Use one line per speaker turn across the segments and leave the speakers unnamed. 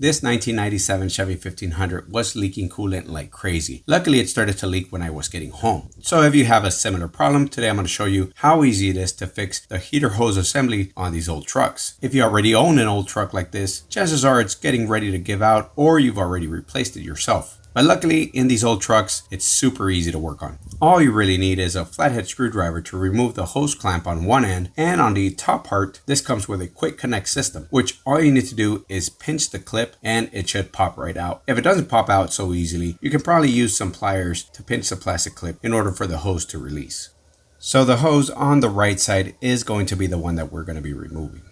This 1997 Chevy 1500 was leaking coolant like crazy. Luckily, it started to leak when I was getting home. So if you have a similar problem, today I'm going to show you how easy it is to fix the heater hose assembly on these old trucks. If you already own an old truck like this, chances are it's getting ready to give out or you've already replaced it yourself. But luckily, in these old trucks, it's super easy to work on. All you really need is a flathead screwdriver to remove the hose clamp on one end, and on the top part, this comes with a quick connect system, which all you need to do is pinch the clip and it should pop right out. If it doesn't pop out so easily, you can probably use some pliers to pinch the plastic clip in order for the hose to release. So the hose on the right side is going to be the one that we're going to be removing.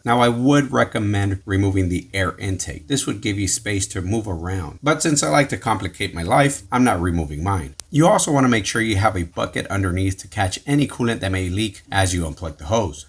Now I would recommend removing the air intake. This would give you space to move around. But since I like to complicate my life, I'm not removing mine. You also want to make sure you have a bucket underneath to catch any coolant that may leak as you unplug the hose.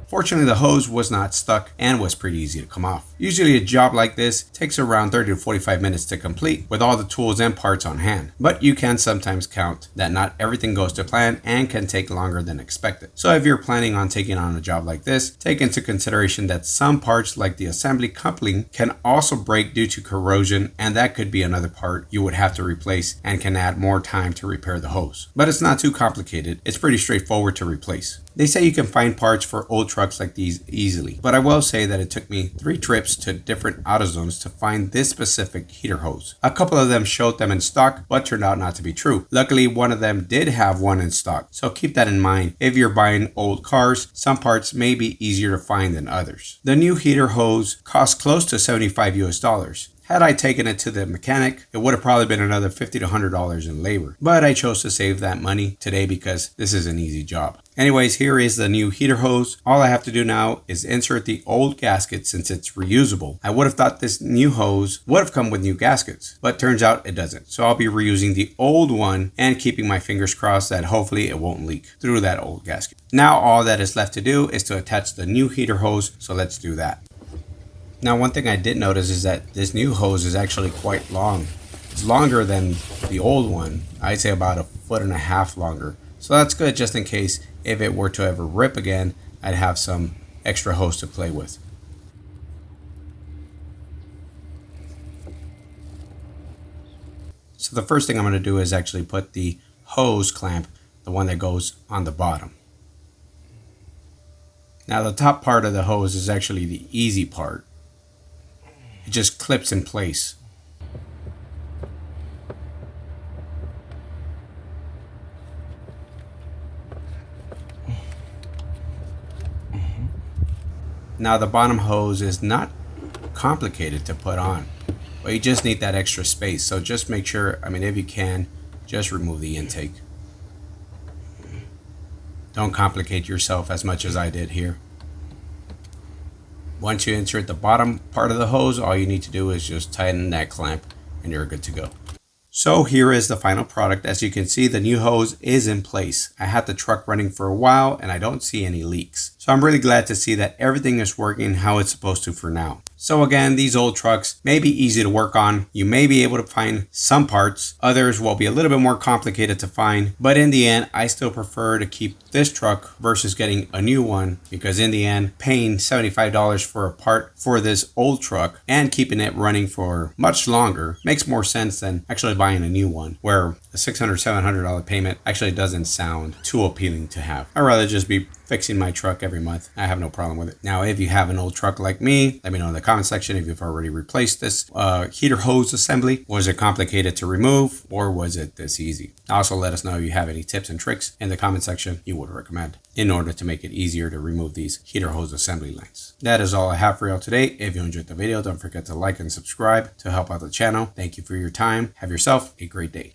Fortunately, the hose was not stuck and was pretty easy to come off. Usually a job like this takes around 30 to 45 minutes to complete with all the tools and parts on hand. But you can sometimes count that not everything goes to plan and can take longer than expected. So if you're planning on taking on a job like this, take into consideration that some parts like the assembly coupling can also break due to corrosion, and that could be another part you would have to replace and can add more time to repair the hose. But it's not too complicated. It's pretty straightforward to replace. They say you can find parts for old trucks like these easily, but I will say that it took me 3 trips to different AutoZones to find this specific heater hose. A couple of them showed them in stock, but turned out not to be true. Luckily, one of them did have one in stock, so keep that in mind. If you're buying old cars, some parts may be easier to find than others. The new heater hose cost close to $75 US. Had I taken it to the mechanic, it would have probably been another $50 to $100 in labor. But I chose to save that money today because this is an easy job. Anyways, here is the new heater hose. All I have to do now is insert the old gasket since it's reusable. I would have thought this new hose would have come with new gaskets, but turns out it doesn't. So I'll be reusing the old one and keeping my fingers crossed that hopefully it won't leak through that old gasket. Now all that is left to do is to attach the new heater hose, so let's do that. Now, one thing I did notice is that this new hose is actually quite long. It's longer than the old one. I'd say about 1.5 feet longer. So that's good just in case if it were to ever rip again, I'd have some extra hose to play with. So the first thing I'm going to do is actually put the hose clamp, the one that goes on the bottom. Now the top part of the hose is actually the easy part. It just clips in place. Now the bottom hose is not complicated to put on, but you just need that extra space. So just make sure, if you can, just remove the intake. Don't complicate yourself as much as I did here. Once you insert the bottom part of the hose, all you need to do is just tighten that clamp and you're good to go. So here is the final product. As you can see, the new hose is in place. I had the truck running for a while and I don't see any leaks. So I'm really glad to see that everything is working how it's supposed to for now. So again, these old trucks may be easy to work on. You may be able to find some parts. Others will be a little bit more complicated to find. But in the end, I still prefer to keep this truck versus getting a new one, because in the end, paying $75 for a part for this old truck and keeping it running for much longer makes more sense than actually buying a new one, where a $600, $700 payment actually doesn't sound too appealing to have. I'd rather just be fixing my truck every month. I have no problem with it. Now, if you have an old truck like me, let me know in the comment section if you've already replaced this heater hose assembly. Was it complicated to remove, or was it this easy? Also, let us know if you have any tips and tricks in the comment section you would recommend in order to make it easier to remove these heater hose assembly lines. That is all I have for y'all today. If you enjoyed the video, don't forget to like and subscribe to help out the channel. Thank you for your time. Have yourself a great day.